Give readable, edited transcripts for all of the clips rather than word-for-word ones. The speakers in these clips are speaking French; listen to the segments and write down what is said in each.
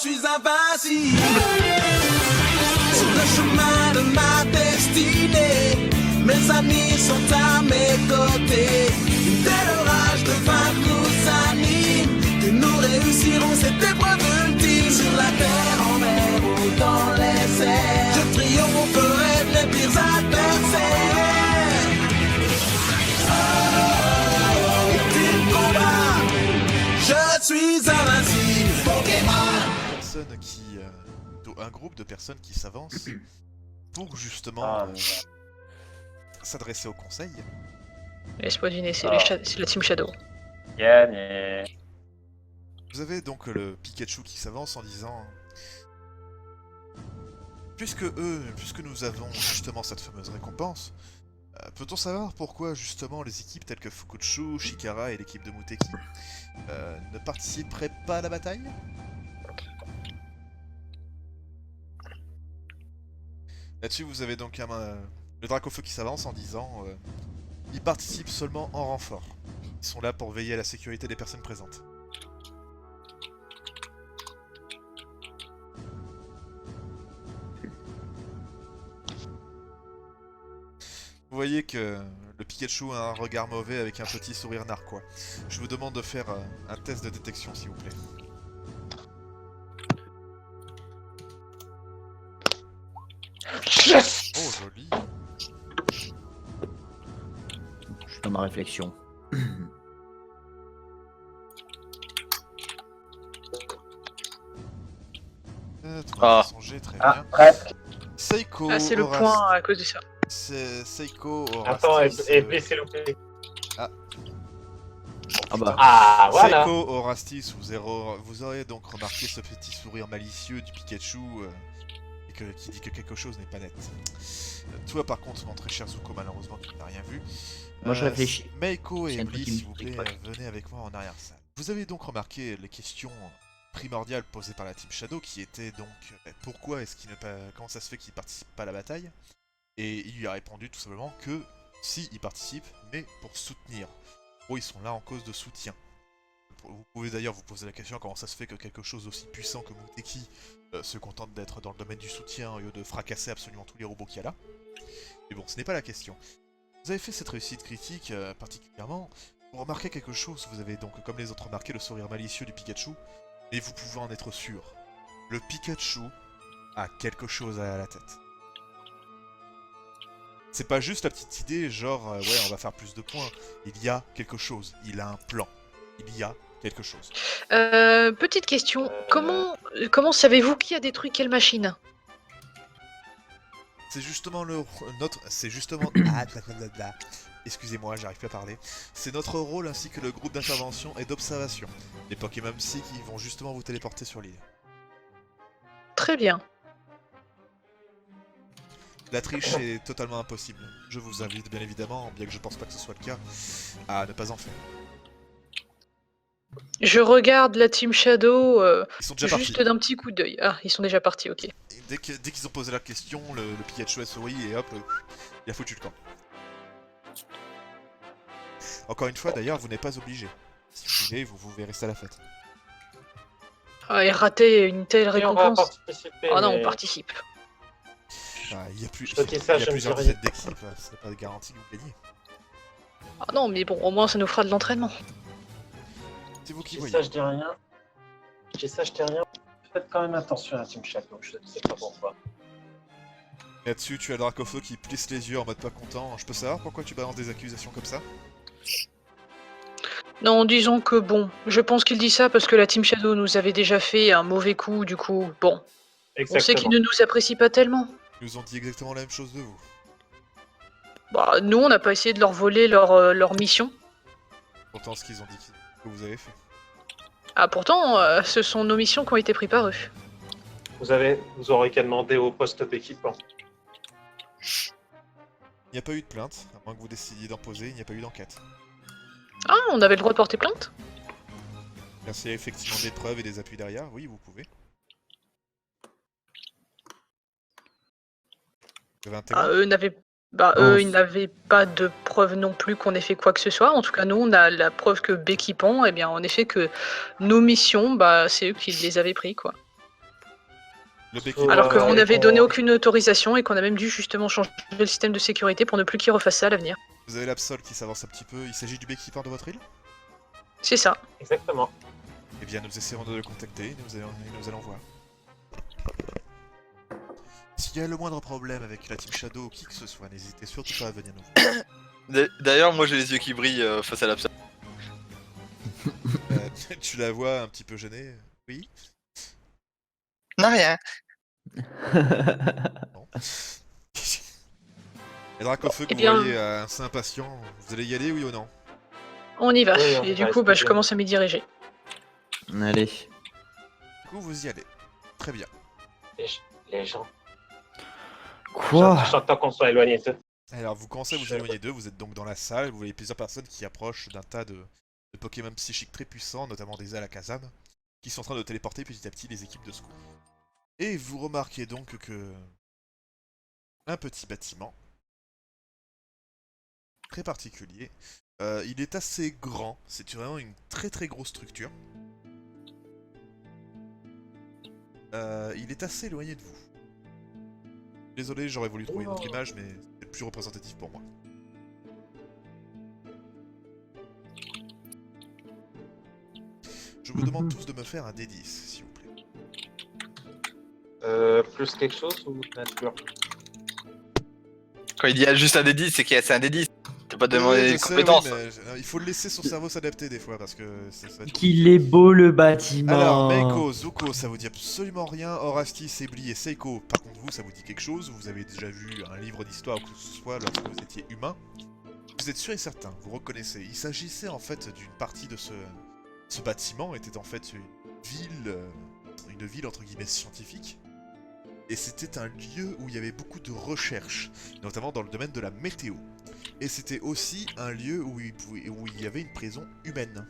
suis invincible. Sur le chemin de ma destinée, mes amis sont à mes côtés. Une telle rage de vaincre nous anime que nous réussirons cette épreuve ultime. Sur la terre, en mer ou dans les airs, je triompherai de mes pires adversaires. Ultime combat, je suis invincible. Pokémon. Un groupe de personnes qui s'avancent pour justement s'adresser au conseil. Laisse-moi deviner, c'est la Team Shadow. Gagné. Vous avez donc le Pikachu qui s'avance en disant: puisque nous avons justement cette fameuse récompense, peut-on savoir pourquoi justement les équipes telles que Fukuchu, Shikara et l'équipe de Muteki ne participeraient pas à la bataille? Là-dessus, vous avez donc le Dracofeu qui s'avance en disant ils participent seulement en renfort. Ils sont là pour veiller à la sécurité des personnes présentes. Vous voyez que le Pikachu a un regard mauvais avec un petit sourire narquois. Je vous demande de faire un test de détection, s'il vous plaît. Yes. Oh, joli. Je suis dans ma réflexion. Très Ah, bien. presque. Seiko Ah, c'est le aura... point à cause de ça. Seiko aura... Attends, et c'est loupé. Ah bah. Ah, voilà. Seiko, Orastis, vous aurez donc remarqué ce petit sourire malicieux du Pikachu qui dit que quelque chose n'est pas net. Toi par contre, mon très cher Zuko, malheureusement tu n'as rien vu. Moi je réfléchis. Meiko et C'est un truc Emily, qui me s'il vous plaît, explique, venez avec moi en arrière-salle. Vous avez donc remarqué les questions primordiales posées par la Team Shadow qui étaient donc pourquoi est-ce qu'il ne pas, comment ça se fait qu'il ne participe pas à la bataille? Et il lui a répondu tout simplement que si il participe, mais pour soutenir. Oh, ils sont là en cause de soutien. Vous pouvez d'ailleurs vous poser la question comment ça se fait que quelque chose aussi puissant que Muteki se contente d'être dans le domaine du soutien au lieu de fracasser absolument tous les robots qu'il y a là. Mais bon, ce n'est pas la question. Vous avez fait cette réussite critique particulièrement pour remarquer quelque chose. Vous avez donc, comme les autres, remarqué le sourire malicieux du Pikachu, et vous pouvez en être sûr. Le Pikachu a quelque chose à la tête. C'est pas juste la petite idée, genre, ouais, on va faire plus de points. Il y a quelque chose, il a un plan. Il y a quelque chose. Petite question, comment savez-vous qui a détruit quelle machine? C'est justement excusez-moi, j'arrive plus à parler. C'est notre rôle ainsi que le groupe d'intervention et d'observation. Les Pokémon Psy qui vont justement vous téléporter sur l'île. Très bien. La triche est totalement impossible. Je vous invite bien évidemment, bien que je pense pas que ce soit le cas, à ne pas en faire. Je regarde la Team Shadow Ils sont déjà juste partis. d'un petit coup d'œil. Ah, ils sont déjà partis, ok. Et dès qu'ils ont posé la question, le Pikachu a souri et hop, il a foutu le camp. Encore une fois, d'ailleurs, vous n'êtes pas obligé. Si vous voulez, vous pouvez rester à la fête. Ah, et rater une telle Et on va récompense. participer. Ah non, mais- on participe. Ah, il y a, plus, Je te dis il ça, y a je ne plusieurs dis rien. dizaines d'équipes, c'est pas garanti que vous gagnez. Ah non, mais bon, au moins ça nous fera de l'entraînement. C'est vous qui Je dis voyez. ça, je dis rien. Je dis ça, je dis rien. Faites quand même attention à la Team Shadow, je ne sais pas pourquoi. Là-dessus, tu as Dracofeu qui plisse les yeux en mode pas content. Je peux savoir pourquoi tu balances des accusations comme ça? Non, disons que bon, je pense qu'il dit ça parce que la Team Shadow nous avait déjà fait un mauvais coup, du coup, bon. On sait qu'ils ne nous apprécient pas tellement. Ils nous ont dit exactement la même chose de vous. Bah, nous, on n'a pas essayé de leur voler leur mission. Pourtant, ce qu'ils ont dit que vous avez fait. Ah, pourtant, ce sont nos missions qui ont été prises par eux. Vous aurez qu'à demander au poste d'équipement. Il n'y a pas eu de plainte, à moins que vous décidiez d'en poser, il n'y a pas eu d'enquête. Ah, on avait le droit de porter plainte? Bien s'il y a effectivement des preuves et des appuis derrière, oui, vous pouvez. Vous avez un témoin? Eux, ils n'avaient pas de preuve non plus qu'on ait fait quoi que ce soit. En tout cas, nous, on a la preuve que Becky Pond, eh bien, en effet, que nos missions, bah, c'est eux qui les avaient pris, quoi. Le bec Alors qu'on n'avait donné pour- aucune autorisation et qu'on a même dû justement changer le système de sécurité pour ne plus qu'il refasse ça à l'avenir. Vous avez l'Absol qui s'avance un petit peu. Il s'agit du Beekeeper de votre île? C'est ça. Exactement. Eh bien, nous essaierons de le contacter et nous allons voir. S'il y a le moindre problème avec la Team Shadow ou qui que ce soit, n'hésitez surtout pas à venir nous voir. D'ailleurs, moi j'ai les yeux qui brillent face à l'absence. Tu la vois un petit peu gênée? Oui? Non, rien. Non. Et Dracofeu, que Eh vous bien- voyez assez impatient, vous allez y aller, oui ou non? On y va. Oui, on et va du coup, je expliquer. commence à m'y diriger. Allez. Du coup, vous y allez. Très bien. Les gens. Quoi? J'entends qu'on soit éloigné de. Alors, vous commencez à vous éloigner d'eux, vous êtes donc dans la salle, vous voyez plusieurs personnes qui approchent d'un tas de Pokémon psychiques très puissants, notamment des Alakazam, qui sont en train de téléporter petit à petit les équipes de secours. Et vous remarquez donc que un petit bâtiment très particulier, il est assez grand, c'est vraiment une très très grosse structure. Il est assez éloigné de vous. Désolé, j'aurais voulu trouver une autre image, mais c'est plus représentatif pour moi. Je vous demande tous de me faire un D10, s'il vous plaît. Plus quelque chose ou nature? Quand il y a juste un D10, c'est qu'il y a c'est un D10. T'as pas Oui, demandé je les sais, compétences. oui, mais il faut laisser son cerveau s'adapter des fois, parce que ça va être... Qu'il est beau le bâtiment. Alors, Meiko, Zuko, ça vous dit absolument rien. Horasti, Sebli et Seiko, par contre vous, ça vous dit quelque chose. Vous avez déjà vu un livre d'histoire ou que ce soit lorsque vous étiez humain. Vous êtes sûr et certain, vous reconnaissez. Il s'agissait en fait d'une partie de ce bâtiment, était en fait une ville entre guillemets scientifique. Et c'était un lieu où il y avait beaucoup de recherches, notamment dans le domaine de la météo. Et c'était aussi un lieu où il y avait une prison humaine.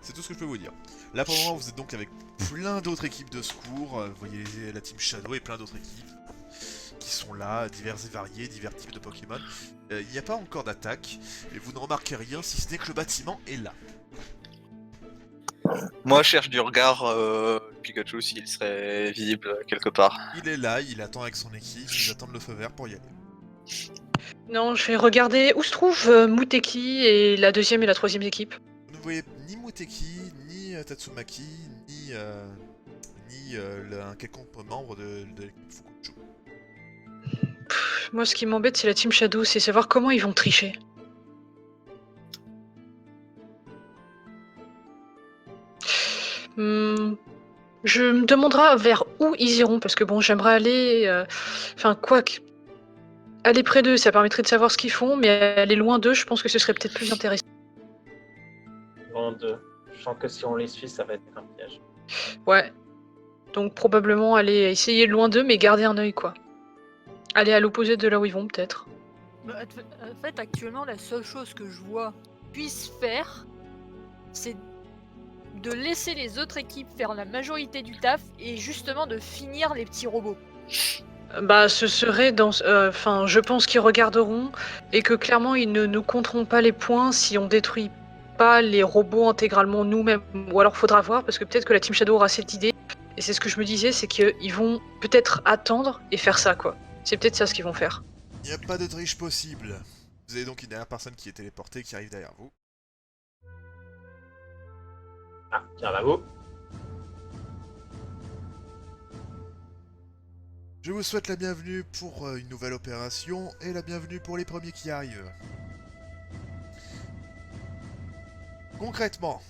C'est tout ce que je peux vous dire. Là pour le moment vous êtes donc avec plein d'autres équipes de secours, vous voyez la Team Shadow et plein d'autres équipes qui sont là, diverses et variées, divers types de Pokémon. Il n'y a pas encore d'attaque, et vous ne remarquez rien si ce n'est que le bâtiment est là. Moi, je cherche du regard Pikachu s'il serait visible quelque part. Il est là, il attend avec son équipe, ils attendent le feu vert pour y aller. Non, je vais regarder où se trouve Muteki et la deuxième et la troisième équipe. Vous ne voyez ni Muteki, ni Tatsumaki, ni un quelconque membre de l'équipe Fukuchu. Moi, ce qui m'embête, c'est la Team Shadow, c'est savoir comment ils vont tricher. Je me demanderai vers où ils iront, parce que bon, j'aimerais aller... Enfin, aller près d'eux, ça permettrait de savoir ce qu'ils font, mais aller loin d'eux, je pense que ce serait peut-être plus intéressant. Bon, je sens que si on les suit, ça va être un piège. Ouais. Donc probablement aller essayer loin d'eux, mais garder un œil, quoi. Aller à l'opposé de là où ils vont, peut-être. En fait, actuellement, la seule chose que je vois puisse faire, c'est de laisser les autres équipes faire la majorité du taf et justement de finir les petits robots. Bah, ce serait dans... Enfin, je pense qu'ils regarderont et que clairement, ils ne nous compteront pas les points si on détruit pas les robots intégralement nous-mêmes. Ou alors, faudra voir, parce que peut-être que la Team Shadow aura cette idée. Et c'est ce que je me disais, c'est qu'ils vont peut-être attendre et faire ça, quoi. C'est peut-être ça ce qu'ils vont faire. Il n'y a pas de triche possible. Vous avez donc une dernière personne qui est téléportée, qui arrive derrière vous. Ah, tiens, là, vous. Je vous souhaite la bienvenue pour une nouvelle opération et la bienvenue pour les premiers qui arrivent. Concrètement,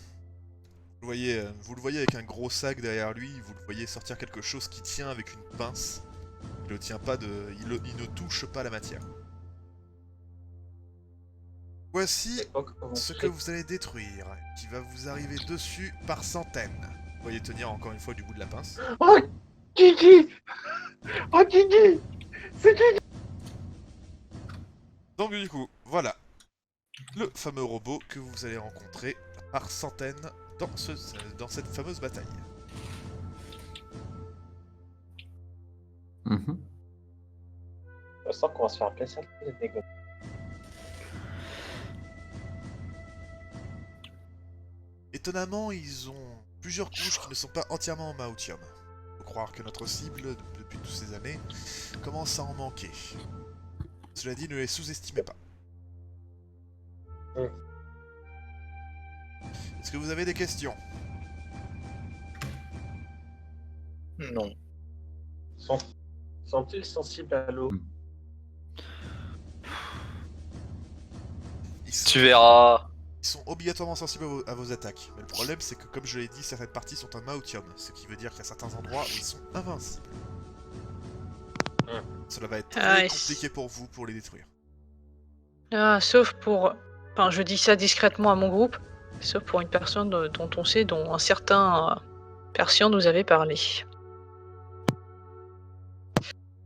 vous le voyez avec un gros sac derrière lui, vous le voyez sortir quelque chose qui tient avec une pince. Il ne touche pas la matière. Voici ce que vous allez détruire, qui va vous arriver dessus par centaines. Vous voyez tenir encore une fois du bout de la pince. Oh, Gigi! Oh, Gigi! C'est Gigi! Donc du coup, voilà. Le fameux robot que vous allez rencontrer par centaines dans cette fameuse bataille. Je sens qu'on va se faire plaisir de négocier. Étonnamment, ils ont plusieurs couches qui ne sont pas entièrement en maotium. Faut croire que notre cible, depuis toutes ces années, commence à en manquer. Cela dit, ne les sous-estimez pas. Est-ce que vous avez des questions? Non. Sont-ils sensibles à l'eau? Tu verras. Ils sont obligatoirement sensibles à vos attaques. Mais le problème, c'est que, comme je l'ai dit, certaines parties sont en maotium. Ce qui veut dire qu'il y a certains endroits où ils sont invincibles. Cela va être très compliqué pour vous pour les détruire. Sauf pour... Enfin, je dis ça discrètement à mon groupe, sauf pour une personne dont on sait, dont un certain Persian nous avait parlé.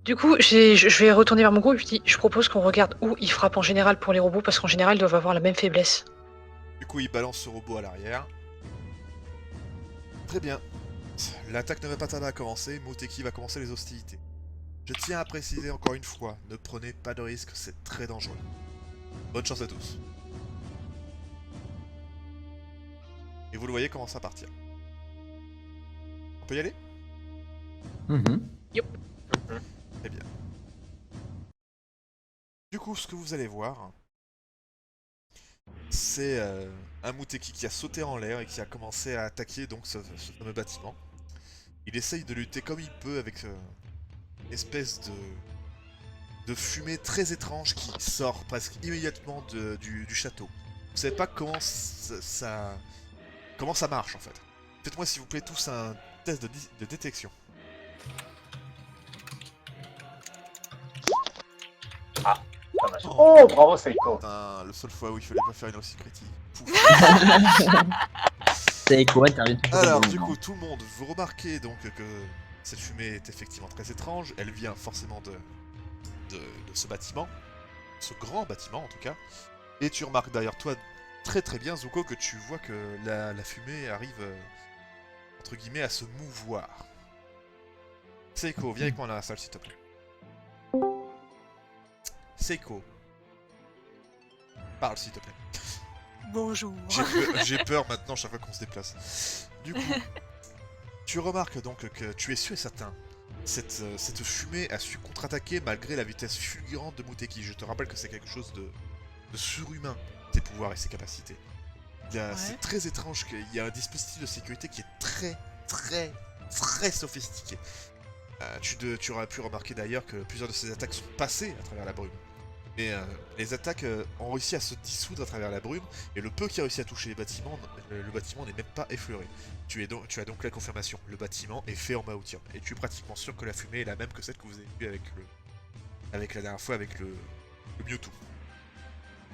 Du coup, je vais retourner vers mon groupe et je propose qu'on regarde où ils frappent en général pour les robots, parce qu'en général, ils doivent avoir la même faiblesse. Du coup, il balance ce robot à l'arrière. Très bien. L'attaque ne va pas tarder à commencer, Muteki va commencer les hostilités. Je tiens à préciser encore une fois, ne prenez pas de risques, c'est très dangereux. Bonne chance à tous. Et vous le voyez commencer à partir. On peut y aller? Très bien. Du coup, ce que vous allez voir, c'est un Muteki qui a sauté en l'air et qui a commencé à attaquer donc ce fameux bâtiment. Il essaye de lutter comme il peut avec une espèce de fumée très étrange qui sort presque immédiatement du château. Vous savez pas comment ça marche en fait. Faites-moi s'il vous plaît tous un test de détection. Oh, bravo Seiko. Putain, le seul fois où il fallait pas faire une aussi critique. Pouf. C'est quoi, intervient toujours au Alors, bon du moment. coup, tout le monde, vous remarquez donc que cette fumée est effectivement très étrange. Elle vient forcément de ce bâtiment, ce grand bâtiment en tout cas. Et tu remarques d'ailleurs toi très très bien, Zuko, que tu vois que la fumée arrive entre guillemets à se mouvoir. Seiko, viens avec moi dans la salle s'il te plaît. Seiko, parle s'il te plaît. Bonjour. J'ai peur maintenant chaque fois qu'on se déplace. Du coup, tu remarques donc que tu es sûr et certain. Cette fumée a su contre-attaquer malgré la vitesse fulgurante de Muteki. Je te rappelle que c'est quelque chose de surhumain, ses pouvoirs et ses capacités. C'est très étrange qu'il y a un dispositif de sécurité qui est très sophistiqué. Tu aurais pu remarquer d'ailleurs que plusieurs de ces attaques sont passées à travers la brume. Mais les attaques ont réussi à se dissoudre à travers la brume, et le peu qui a réussi à toucher les bâtiments, le bâtiment n'est même pas effleuré. Tu as donc la confirmation, le bâtiment est fait en maotium, et tu es pratiquement sûr que la fumée est la même que celle que vous avez vue avec la dernière fois avec le Mewtwo.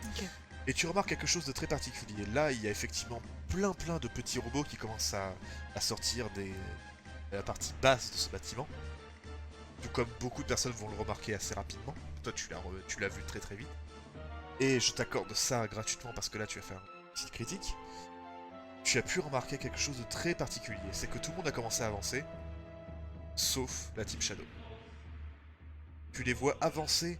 Ok. Et tu remarques quelque chose de très particulier. Là, il y a effectivement plein de petits robots qui commencent à sortir de la partie basse de ce bâtiment. Tout comme beaucoup de personnes vont le remarquer assez rapidement. Toi, tu l'as vu très vite. Et je t'accorde ça gratuitement parce que là, tu vas faire une petite critique. Tu as pu remarquer quelque chose de très particulier. C'est que tout le monde a commencé à avancer, sauf la Team Shadow. Tu les vois avancer,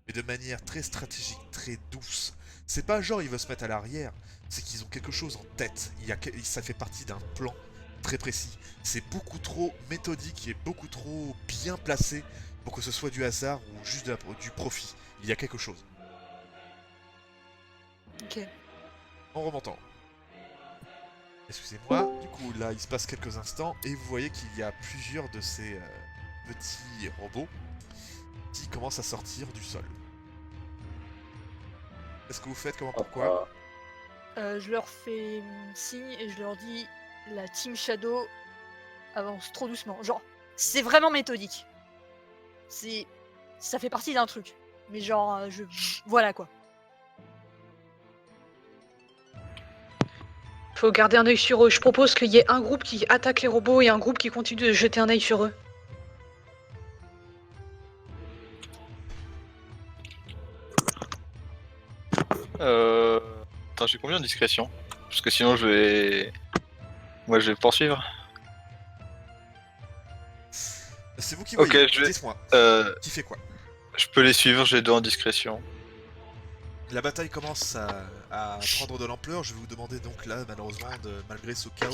mais de manière très stratégique, très douce. C'est pas genre ils veulent se mettre à l'arrière, c'est qu'ils ont quelque chose en tête. Ça fait partie d'un plan très précis. C'est beaucoup trop méthodique et beaucoup trop bien placé pour que ce soit du hasard ou juste du profit. Il y a quelque chose. Ok. En remontant. Excusez-moi, du coup là il se passe quelques instants et vous voyez qu'il y a plusieurs de ces petits robots qui commencent à sortir du sol. Qu'est-ce que vous faites, comment, pourquoi? Je leur fais signe et je leur dis la Team Shadow avance trop doucement. Genre, c'est vraiment méthodique. Ça fait partie d'un truc. Mais genre, voilà quoi. Faut garder un œil sur eux. Je propose qu'il y ait un groupe qui attaque les robots et un groupe qui continue de jeter un œil sur eux. Attends, j'ai combien de discrétion? Parce que sinon je vais... Moi je vais poursuivre. C'est vous qui Ok, voyez, je vais... dites-moi. Qui fait quoi? Je peux les suivre, j'ai 2 en discrétion. La bataille commence à prendre de l'ampleur. Je vais vous demander donc là, malheureusement, malgré ce chaos,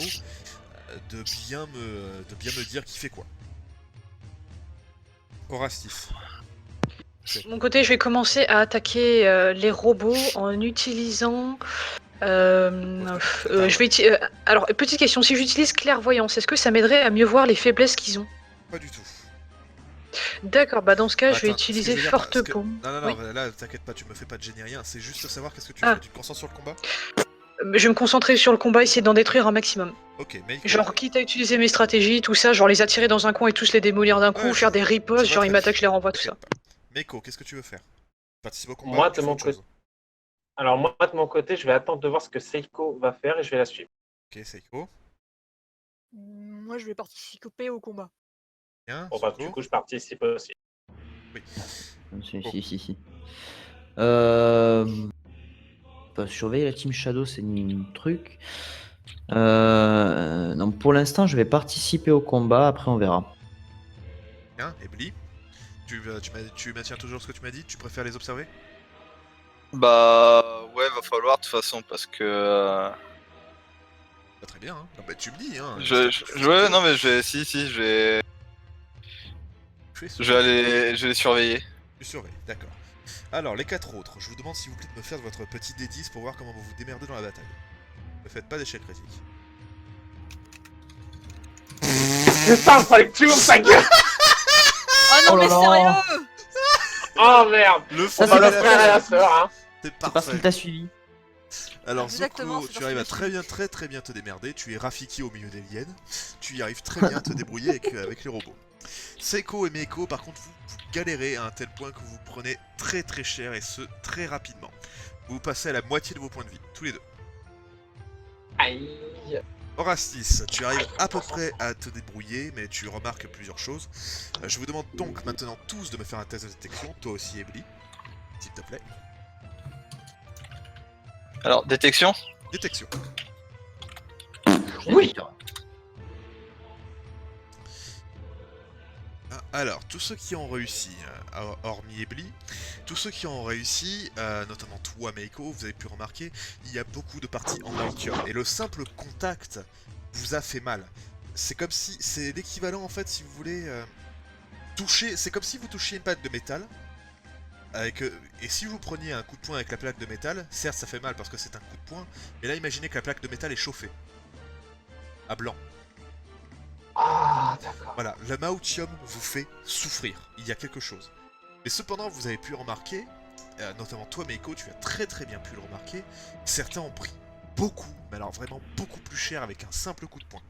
de bien me dire qui fait quoi. Orastif. De mon côté, je vais commencer à attaquer les robots en utilisant. Je vais. Alors, petite question, si j'utilise clairvoyance, est-ce que ça m'aiderait à mieux voir les faiblesses qu'ils ont? Pas du tout. D'accord, bah dans ce cas, je vais Attends, ce que utiliser veux dire, forte parce que- paume. Non, Oui. là, t'inquiète pas, tu me fais pas de génie rien. C'est juste savoir qu'est-ce que tu Ah. fais. Tu te concentres sur le combat? Je vais me concentrer sur le combat, essayer d'en détruire un maximum. Ok, mais. Genre, quitte à utiliser mes stratégies, tout ça, genre les attirer dans un coin et tous les démolir d'un coup, Ouais, faire des ripostes, je vois genre ils très m'attaquent, je les renvoie, tout T'inquiète ça. pas. Meiko, qu'est-ce que tu veux faire? Participe au combat Moi, ou tu de fais mon autre chose? Alors moi, de mon côté, je vais attendre de voir ce que Seiko va faire et je vais la suivre. Ok, Seiko. Moi, je vais participer au combat. Bien, Bon bah Zuko. du coup, je participe aussi. Oui. Si. Bah, surveiller la team Shadow, c'est un truc. Non, pour l'instant, je vais participer au combat. Après, on verra. Bien, Ebli. Tu maintiens toujours ce que tu m'as dit? Tu préfères les observer? Bah ouais, va falloir de toute façon parce que Pas très bien, hein. Non, bah, tu me dis, hein. ouais, non mais je vais je vais les surveiller. Tu surveilles, d'accord. Alors, les 4 autres, je vous demande s'il vous plaît de me faire votre petit D10 pour voir comment vous vous démerdez dans la bataille. Ne faites pas d'échec critique. Putain, fallait que tu ouvres ta gueule. Oh non, Oh là mais là. sérieux! Oh merde. Le Ça, On c'est va pas le frère et la sœur, hein. C'est C'est parce parfait. qu'il t'a suivi. Alors Exactement, Zuko, c'est tu parce arrives à que très bien te démerder, tu es Rafiki au milieu des liens, tu y arrives très bien à te débrouiller avec les robots. Seiko et Meiko, par contre, vous galérez à un tel point que vous prenez très cher et ce, très rapidement. Vous passez à la moitié de vos points de vie, tous les deux. Aïe. Orastis, tu arrives à peu près à te débrouiller, mais tu remarques plusieurs choses. Je vous demande donc maintenant tous de me faire un test de détection, toi aussi Ebli, s'il te plaît. Alors, détection. Détection. Oui. Alors, tous ceux qui ont réussi, hormis Ebli, tous ceux qui ont réussi, notamment toi Meiko, vous avez pu remarquer, il y a beaucoup de parties en lithium. Et le simple contact vous a fait mal. C'est comme si, c'est l'équivalent en fait, si vous voulez, toucher, c'est comme si vous touchiez une plaque de métal. Et si vous preniez un coup de poing avec la plaque de métal, certes ça fait mal parce que c'est un coup de poing, mais là imaginez que la plaque de métal est chauffée. À blanc. Ah d'accord. Voilà, le maotium vous fait souffrir, il y a quelque chose. Mais cependant, vous avez pu remarquer, notamment toi Meiko, tu as très bien pu le remarquer, certains ont pris beaucoup, mais alors vraiment beaucoup plus cher avec un simple coup de poing.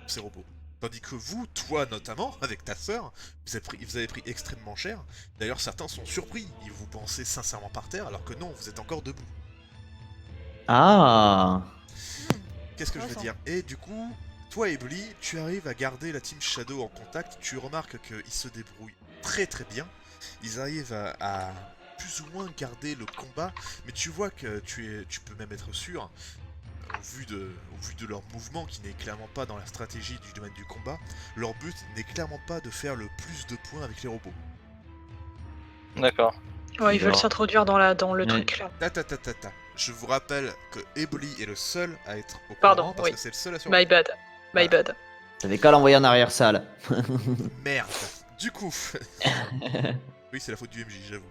Ces robots. Tandis que vous, toi notamment, avec ta sœur, vous avez pris extrêmement cher. D'ailleurs, certains sont surpris, ils vous pensaient sincèrement par terre, alors que non, vous êtes encore debout. Ah. Qu'est-ce que je veux dire? Et du coup, toi Ebli, tu arrives à garder la team Shadow en contact, tu remarques qu'ils se débrouillent très bien, ils arrivent à plus ou moins garder le combat, mais tu vois que tu peux même être sûr, au vu de leur mouvement qui n'est clairement pas dans la stratégie du domaine du combat, leur but n'est clairement pas de faire le plus de points avec les robots. D'accord. Ouais, ils veulent Alors. s'introduire dans le Ouais. truc là. Je vous rappelle que Ebli est le seul à être au Pardon, courant parce oui. que c'est le seul à surveiller. My bad. My Voilà. bad. T'avais qu'à l'envoyer en arrière-salle. Merde. Du coup... oui, c'est la faute du MJ, j'avoue.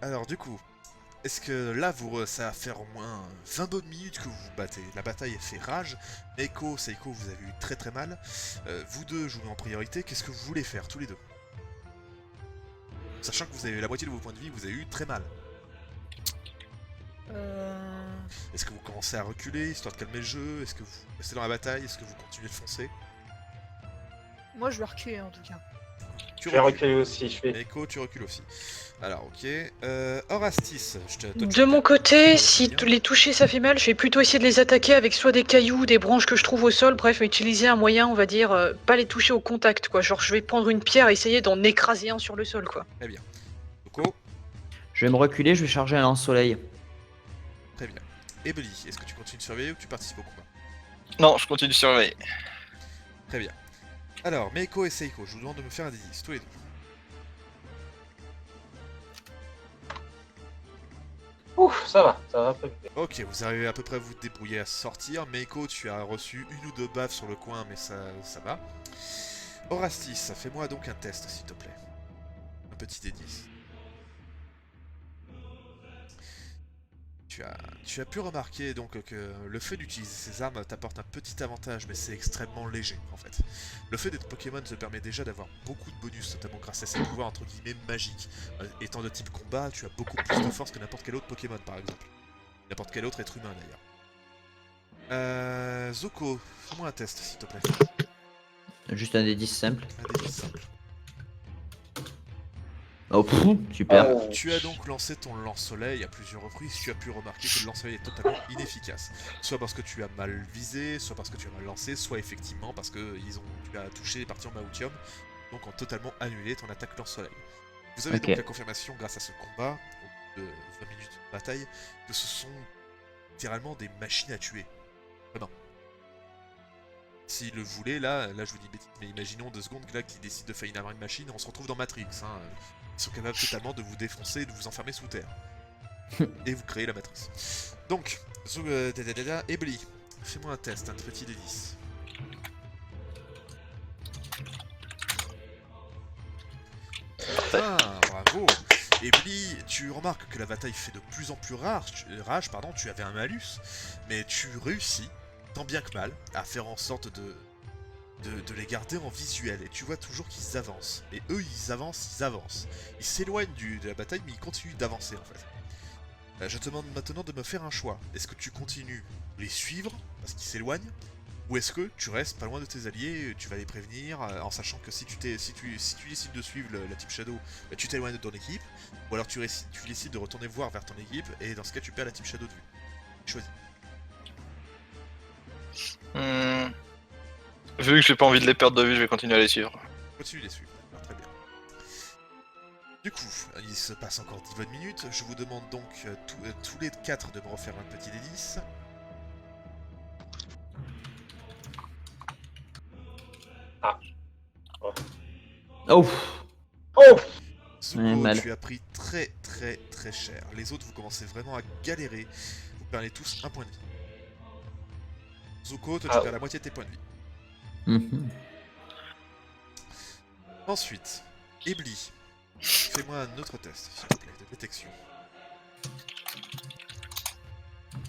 Alors, du coup, est-ce que là, ça va faire au moins 20 bonnes minutes que vous vous battez? La bataille fait rage. Meiko, Seiko, vous avez eu très mal. Vous deux, je vous mets en priorité. Qu'est-ce que vous voulez faire, tous les deux? Sachant que vous avez la moitié de vos points de vie, vous avez eu très mal. Est-ce que vous commencez à reculer, histoire de calmer le jeu? Est-ce que vous restez dans la bataille? Est-ce que vous continuez de foncer? Moi, je vais reculer en tout cas. Tu Je vais recules. reculer aussi, je vais. Meiko, tu recules aussi. Alors, ok. Orastis, toi, tu De mon côté, si bien. les toucher ça fait mal, je vais plutôt essayer de les attaquer avec soit des cailloux, des branches que je trouve au sol, bref, utiliser un moyen, on va dire, pas les toucher au contact, quoi. Genre, je vais prendre une pierre et essayer d'en écraser un sur le sol, quoi. Très bien. Zuko, Je vais me reculer, je vais charger un lance-soleil. très bien. Ebeli, est-ce que tu continues de surveiller ou tu participes au combat? Non, je continue de surveiller. Très bien. Alors, Meiko et Seiko, je vous demande de me faire un D10, tous les deux. Ouf, ça va un peu mieux. Ok, vous arrivez à peu près à vous débrouiller à sortir. Meiko, tu as reçu 1 ou 2 baffes sur le coin, mais ça va. Orastis, fais-moi donc un test, s'il te plaît. Un petit D10. Tu as pu remarquer donc que le fait d'utiliser ces armes t'apporte un petit avantage, mais c'est extrêmement léger en fait. Le fait d'être Pokémon te permet déjà d'avoir beaucoup de bonus, notamment grâce à ses pouvoirs entre guillemets magiques. Étant de type combat, tu as beaucoup plus de force que n'importe quel autre Pokémon par exemple. N'importe quel autre être humain d'ailleurs. Zoko, fais-moi un test s'il te plaît. Juste un des 10 simple. Un D10 simple. Oh, pff, super. Oh. Tu as donc lancé ton lance-soleil à plusieurs reprises, tu as pu remarquer que le lance-soleil est totalement inefficace. Soit parce que tu as mal visé, soit parce que tu as mal lancé, soit effectivement parce que tu as touché les parties en Maoutium, donc ont totalement annulé ton attaque lance-soleil. Vous avez Ok. donc la confirmation grâce à ce combat, au bout de 20 minutes de bataille, que ce sont littéralement des machines à tuer. Vraiment. S'ils le voulaient, là je vous dis bêtise, mais imaginons 2 secondes que là qu'ils décident de faire une machine, on se retrouve dans Matrix. Hein. Ils sont capables totalement de vous défoncer et de vous enfermer sous terre. Et vous créez la matrice. Donc, Ebli, fais-moi un test, un petit D10. Ah, bravo. Ebli, tu remarques que la bataille fait de plus en plus rage, tu avais un malus, mais tu réussis, tant bien que mal, à faire en sorte de les garder en visuel, et tu vois toujours qu'ils avancent. Et eux, ils avancent. Ils s'éloignent de la bataille, mais ils continuent d'avancer en fait. Je te demande maintenant de me faire un choix. Est-ce que tu continues de les suivre, parce qu'ils s'éloignent, ou est-ce que tu restes pas loin de tes alliés, tu vas les prévenir, en sachant que si tu décides de suivre la Team Shadow, bah, tu t'éloignes de ton équipe, ou alors tu décides de retourner voir vers ton équipe, et dans ce cas tu perds la Team Shadow de vue. Choisis. Vu que j'ai pas envie de les perdre de vue, je vais continuer à les suivre. Continue de les suivre. Alors, très bien. Du coup, il se passe encore 10 bonnes minutes. Je vous demande donc tous les 4 de me refaire un petit D10. Oh, Oh. Zuko, Ouais, mal. tu as pris très cher. Les autres, vous commencez vraiment à galérer. Vous perdez tous un point de vie. Zuko, toi tu perds la moitié de tes points de vie. Mhm. Ensuite, Ebli, fais-moi un autre test, s'il te plaît, de détection.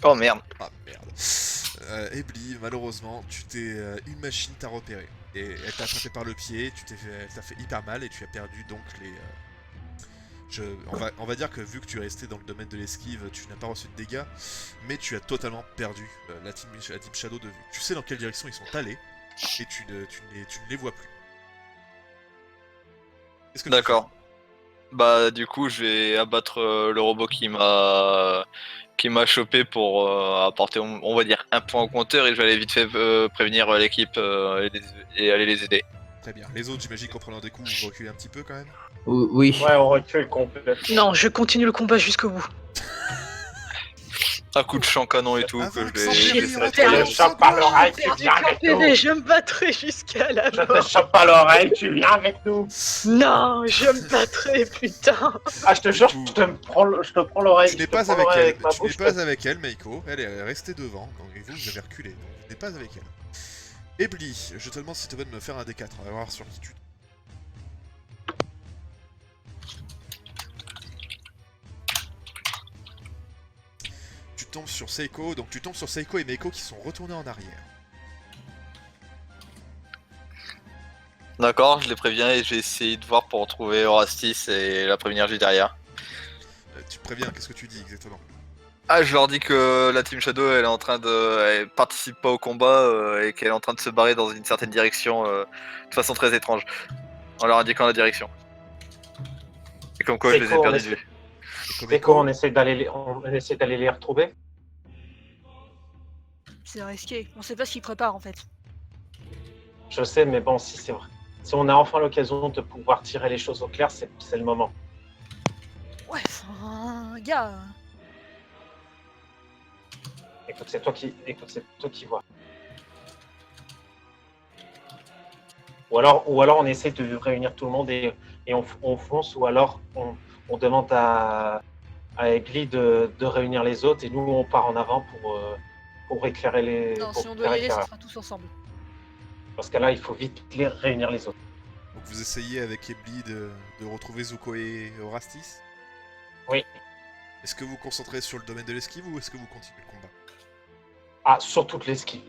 Oh merde. Ah merde. Ebli, malheureusement, une machine t'a repéré. Et elle t'a attrapé par le pied, elle t'a fait hyper mal et tu as perdu donc les... on va dire que vu que tu es resté dans le domaine de l'esquive, tu n'as pas reçu de dégâts, mais tu as totalement perdu la Team Shadow de vue. Tu sais dans quelle direction ils sont allés, et tu ne les vois plus. Qu'est-ce que tu D'accord. Bah du coup je vais abattre le robot qui m'a chopé pour apporter on va dire un point au compteur, et je vais aller vite fait prévenir l'équipe et aller les aider. fais? Très bien. Les autres, j'imagine qu'en prenant des coups, vous reculez un petit peu quand même. Oui. Ouais, on recule complètement. Non, je continue le combat jusqu'au bout. Un coup de champ canon et tout Avant que je que vais... ça J'ai brille, pas on perdu. te chope par l'oreille, tu Perdu viens avec campé, nous. je me battrai jusqu'à la Je te mort. chope pas l'oreille, tu viens avec nous. Non, je me battrai, putain. Ah, je te jure, je te prends l'oreille. Tu n'es je te pas prends avec l'oreille elle, ma tu n'es bouche, pas avec elle, Meiko. Elle est restée devant, et vous avez reculé, donc tu n'es pas avec elle. Ebli, je te demande si tu veux de me faire un D4, on va voir sur qui tu... Tu tombes sur Seiko, donc tu tombes sur Seiko et Meiko qui sont retournés en arrière. D'accord, je les préviens et je vais essayer de voir pour retrouver Orastis et la prévenir juste derrière. Tu préviens, qu'est-ce que tu dis exactement? Ah, je leur dis que la Team Shadow elle est en train elle participe pas au combat et qu'elle est en train de se barrer dans une certaine direction de façon très étrange. En leur indiquant la direction. Et comme quoi je les ai Seiko, perdus de vue. C'est quoi, on essaie d'aller les retrouver? C'est risqué. On sait pas ce qu'ils préparent en fait. Je sais, mais bon, si c'est vrai. Si on a enfin l'occasion de pouvoir tirer les choses au clair, c'est le moment. Ouais, enfin, gars. Écoute, c'est toi qui vois. Ou alors on essaie de réunir tout le monde et on fonce, ou alors on demande à à Egli de réunir les autres et nous on part en avant pour éclairer les. Non, pour si on doit y aller, ça éclairer. sera tous ensemble. Parce que là, il faut vite réunir les autres. Donc vous essayez avec Ebli de retrouver Zuko et Orastis? Oui. Est-ce que vous vous concentrez sur le domaine de l'esquive ou est-ce que vous continuez le combat? Ah, sur toutes les skills.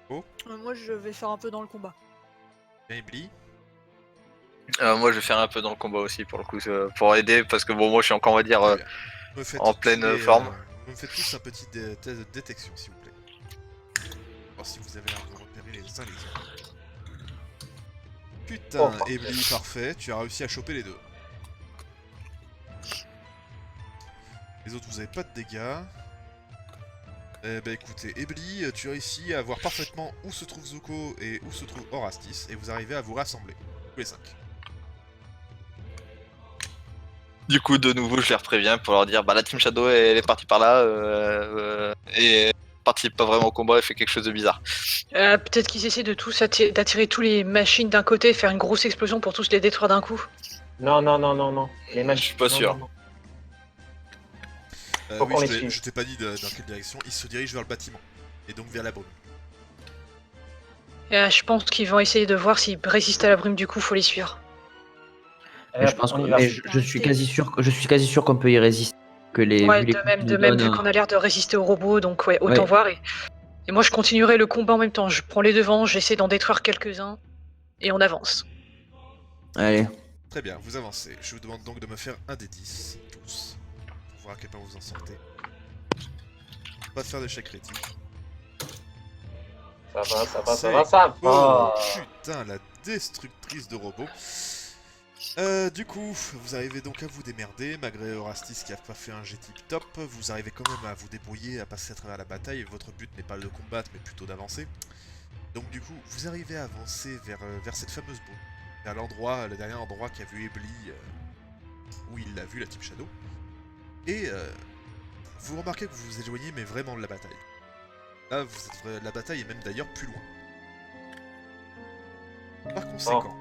Moi, je vais faire un peu dans le combat. Bien, Ebli? Moi, je vais faire un peu dans le combat aussi pour le coup, pour aider, parce que bon, moi, je suis encore, on va dire, Très bien. Vous me faites en tous pleine forme. Vous me faites tous un petit test de détection, s'il vous plaît. Voir si vous avez l'air de repérer les uns les autres. Putain, Oh. Ebli, parfait, tu as réussi à choper les deux. Les autres, vous avez pas de dégâts. Eh ben écoutez, Ebli, tu réussis à voir parfaitement où se trouve Zuko et où se trouve Orastis, et vous arrivez à vous rassembler, tous les 5. Du coup, de nouveau, je les préviens pour leur dire, bah la Team Shadow, elle est partie par là, et elle participe pas vraiment au combat, elle fait quelque chose de bizarre. Peut-être qu'ils essaient de tous d'attirer tous les machines d'un côté et faire une grosse explosion pour tous les détruire d'un coup. Non. Les Je suis pas sûr. non. Oui, Faut qu'on les je suive. t'ai pas dit dans quelle direction, ils se dirigent vers le bâtiment, et donc vers la brume. Je pense qu'ils vont essayer de voir s'ils résistent à la brume, du coup, faut les suivre. Mais je pense On y que, va. mais je suis quasi sûr qu'on peut y résister. Que les, Ouais, vu les de coups même, qu'ils de nous même, donnent, vu qu'on a l'air de résister aux robots, donc ouais, autant Ouais. voir. Et moi, je continuerai le combat en même temps. Je prends les devants, j'essaie d'en détruire quelques-uns, et on avance. Allez. Très bien, vous avancez. Je vous demande donc de me faire un des 10, tous, pour voir à quel point vous en sortez. Pas de faire d'échec critique. Ça va. Oh putain, la destructrice de robots. Du coup, vous arrivez donc à vous démerder, malgré Orastis qui a pas fait un jet tip top, vous arrivez quand même à vous débrouiller, à passer à travers la bataille, votre but n'est pas de combattre, mais plutôt d'avancer. Donc du coup, vous arrivez à avancer vers cette fameuse brume, vers l'endroit, le dernier endroit qu'a vu Ebli, où il l'a vu, la Team Shadow. Et vous remarquez que vous vous éloignez, mais vraiment de la bataille. Là, la bataille est même d'ailleurs plus loin. Par conséquent,